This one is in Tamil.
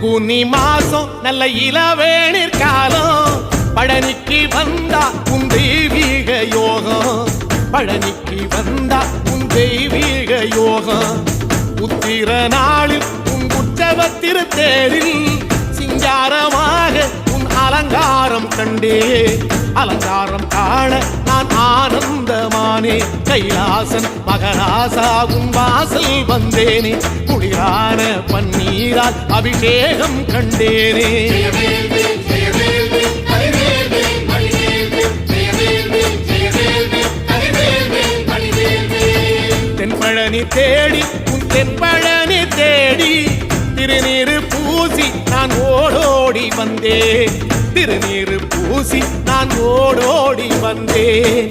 பங்குனி மாசம் நல்ல இளவேணிற் காலம் பழனிக்கு வந்தா உன் தெய்வீக யோகம் பழனிக்கு வந்தா உன் தெய்வீக யோகம் உத்திர நாளில் உன் உற்சவ திருத்தேரில் சிங்காரமாக உன் அலங்காரம் கண்டே அலங்காரம் காண நான் ஆனந்தமானே கைலாசன் மகராசா உன் வாசல் வந்தேனே குளிரான பன்னீரால் அபிஷேகம் கண்டேனே தென்பழனி தேடி உன் தென்பழனி தேடி திருநீரு பூசி நான் ஓடோடி வந்தேன் திருநீரு பூசி நான் ஓடோடி வந்தேன்